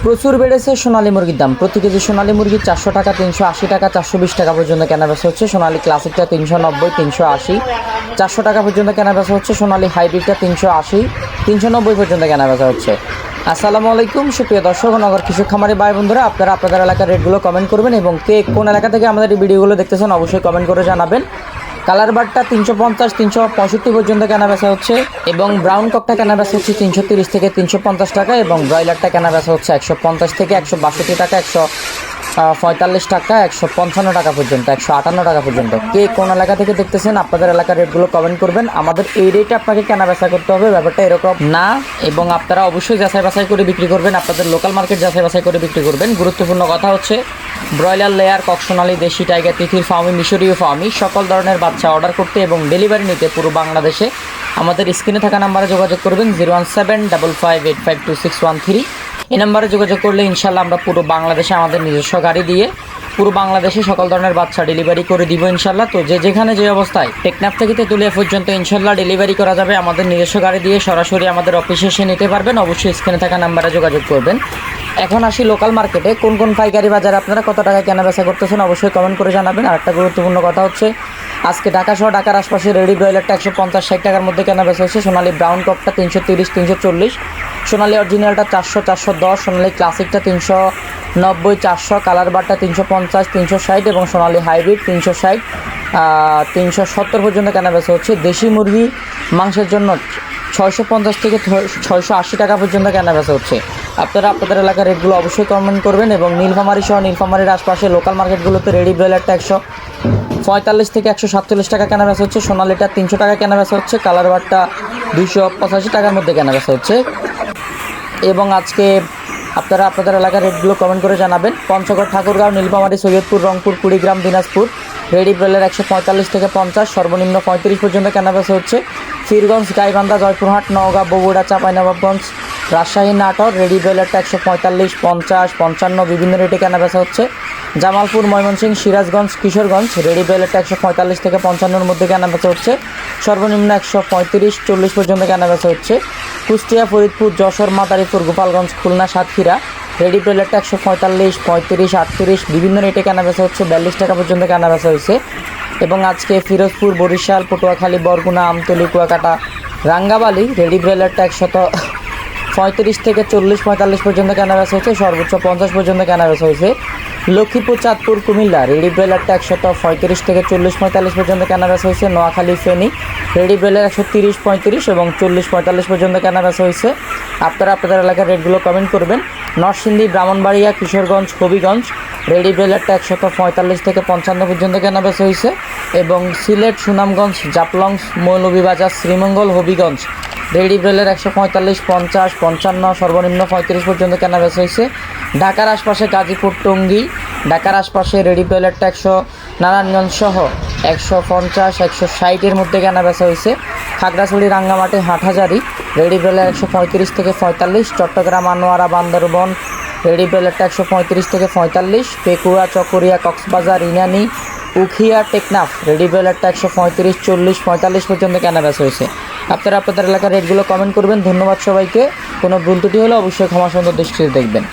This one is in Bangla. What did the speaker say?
প্রচুর বেড়েছে সোনালী মুরগির দাম। প্রতি কেজি সোনালী মুরগি 400 টাকা, 380 টাকা, 420 টাকা পর্যন্ত কেনাবেচা হচ্ছে। সোনালী ক্লাসিকটা 390, 380, 400 টাকা পর্যন্ত কেনাবেচা হচ্ছে। সোনালী হাইব্রিডটা 380, 390 পর্যন্ত কেনাবেচা হচ্ছে। আসসালামু আলাইকুম সুপ্রিয় দর্শক ও নগর কৃষক খামারি ভাই বন্ধুরা, আপনারা আপনাদের এলাকার রেটগুলো কমেন্ট করবেন এবং কে কোন এলাকা থেকে আমাদের এই ভিডিওগুলো দেখতেছেন অবশ্যই কমেন্ট করে জানাবেন। কালার বারটা 350, 365 পর্যন্ত কেনাবেচা হচ্ছে এবং ব্রাউন ককটা কেনাবেচা হচ্ছে 330 থেকে 350 টাকা এবং ব্রয়লারটা কেনাবেচা হচ্ছে 150 থেকে 162 টাকা, 145 টাকা, 155 টাকা পর্যন্ত, 158 টাকা পর্যন্ত। কে কোন এলাকা থেকে দেখতেছেন আপনাদের এলাকার রেটগুলো কমেন্ট করবেন। আমাদের এই রেটে আপনাকে কেনাবেচা করতে হবে, ব্যাপারটা এরকম না। এবং আপনারা অবশ্যই যাচাই বাছাই করে বিক্রি করবেন, আপনাদের লোকাল মার্কেট যাচাই বাছাই করে বিক্রি করবেন। গুরুত্বপূর্ণ কথা হচ্ছে ব্রয়লার লেয়ার, কক সোনালী, দেশি টাইগার, তিথির ফার্মি, মিশরীয় ফার্মি সকল ধরনের বাচ্চা অর্ডার করতে এবং ডেলিভারি নিতে পুরো বাংলাদেশে আমাদের স্ক্রিনে থাকা নাম্বারে যোগাযোগ করবেন 01755826113। এই নাম্বারে যোগাযোগ করলে ইনশাল্লাহ আমরা পুরো বাংলাদেশে আমাদের নিজস্ব গাড়ি দিয়ে পুরো বাংলাদেশে সকল ধরনের বাচ্চা ডেলিভারি করে দিব ইনশাল্লাহ। তো যেখানে যে অবস্থায় টেকনাফ থেকে তেঁতুলিয়া পর্যন্ত ইনশাল্লাহ ডেলিভারি করা যাবে আমাদের নিজস্ব গাড়ি দিয়ে, সরাসরি আমাদের অফিসে এসে নিতে পারবেন। অবশ্যই স্ক্রিনে থাকা নাম্বারে যোগাযোগ করবেন। এখন আসি লোকাল মার্কেটে কোন কোন পাইকারি বাজারে আপনারা কত টাকা কেনাবেচা করতেছেন অবশ্যই কমেন্ট করে জানাবেন। আর একটা গুরুত্বপূর্ণ কথা হচ্ছে আজকে ঢাকা সহ ঢাকার আশপাশে রেডি ব্রয়লারটা 150-60 টাকার মধ্যে কেনাবেচা হচ্ছে। সোনালী ব্রাউন কপটা 330, 340, সোনালী অরিজিনালটা 400, 410, সোনালী ক্লাসিকটা 390, 400, কালার বারটা 350, 360 এবং সোনালী হাইব্রিড 360, 370 পর্যন্ত কেনাবেচা হচ্ছে। দেশি মুরগি মাংসের জন্য 650 থেকে 680 টাকা পর্যন্ত কেনাবেচা হচ্ছে। আপনারা আপনাদের এলাকার রেটগুলো অবশ্যই কমেন্ট করবেন এবং নীলফামারী সহ নীলফামারীর আশপাশে লোকাল মার্কেটগুলোতে রেডি ব্রয়লারটা 145 থেকে 147 টাকা কেনাবেচা হচ্ছে। সোনালীটা 300 টাকা কেনাবেচা হচ্ছে। কালার বারটা 285 টাকার মধ্যে কেনাবেচা হচ্ছে। এবং আজকে আপনারা আপনাদের এলাকার রেটগুলো কমেন্ট করে জানাবেন। পঞ্চগড়, ঠাকুরগাঁও, নীলফামারী, সৈয়দপুর, রংপুর, কুড়িগ্রাম, দিনাজপুর রেডি ব্রয়লার 145 থেকে 50, সর্বনিম্ন 35 পর্যন্ত কেনাবেচা হচ্ছে। ফিরগঞ্জ, গাইবান্ধা, জয়পুরহাট, নওগাঁ, বগুড়া, চাঁপাইনবাবগঞ্জ, রাজশাহী, নাটোর রেডি ব্রয়লারটা 145, 50, 55 বিভিন্ন রেটে কেনাবেচা হচ্ছে। জামালপুর, ময়মনসিংহ, সিরাজগঞ্জ, কিশোরগঞ্জ রেডি ব্রয়লারটা 145 থেকে 55-র মধ্যে কেনাবেচা হচ্ছে। সর্বনিম্ন 135, 40 পর্যন্ত কেনাবেচা হচ্ছে। কুষ্টিয়া, ফরিদপুর, যশোর, মাদারীপুর, গোপালগঞ্জ, খুলনা, সাতক্ষীরা রেডি ব্রয়লারটা 145, 35, 38 বিভিন্ন রেটে কেনাবেচা হচ্ছে। 42 টাকা পর্যন্ত কেনাবেচা হয়েছে। এবং আজকে ফিরোজপুর, বরিশাল, পটুয়াখালী, বরগুনা, আমতলী, কুয়াকাটা, রাঙ্গাবালি রেডি ব্রয়লারটা 135 থেকে 40, 45 পর্যন্ত কেনাবেচা হচ্ছে। সর্বোচ্চ 50 পর্যন্ত কেনাবেচা হয়েছে। লক্ষ্মীপুর, চাঁদপুর, কুমিল্লা রেডি ব্রয়লারটা 135 থেকে 40, 45 পর্যন্ত কেনাবেচা হয়েছে। নোয়াখালী, ফেনী রেডি ব্রয়লার 130, 35 এবং 40, 45 পর্যন্ত কেনাবেচা হয়েছে। আপনারা আপনাদের এলাকার রেটগুলো কমেন্ট করবেন। নরসিংদী, ব্রাহ্মণবাড়িয়া, কিশোরগঞ্জ, হবিগঞ্জ রেডি ব্রয়লারটা 145 থেকে 55 পর্যন্ত কেনাবেচা হয়েছে। এবং সিলেট, সুনামগঞ্জ, জাফলং, মৌলভীবাজার, শ্রীমঙ্গল, হবিগঞ্জ রেডি ব্রয়লার 145, 50, 55 সর্বনিম্ন 35 পর্যন্ত কেনাবেচা হয়েছে। ঢাকার আশপাশে গাজীপুর, টঙ্গী, ঢাকার আশপাশে রেডি ব্রয়লারটা নারায়ণগঞ্জ সহ 150, 160-এর মধ্যে কেনাবেচা হয়েছে। খাগড়াছড়ি, রাঙ্গামাটি, হাটহাজারি রেডি ব্রয়লার 135 থেকে 45, চট্টগ্রাম, আনোয়ারা, বান্দরবন রেডি ব্রয়লারটা 135 থেকে 45, পেকুয়া, চকরিয়া, কক্সবাজার, ইনানি, উখিয়া, টেকনাফ রেডি ব্রয়লারটা 135, 40, 45 পর্যন্ত কেনাবেচা হয়েছে। আপনারা আপনাদের এলাকার রেটগুলো কমেন্ট করবেন। ধন্যবাদ সবাইকে। কোনো ভুল ত্রুটি হলে অবশ্যই ক্ষমা সুন্দর দৃষ্টিতে দেখবেন।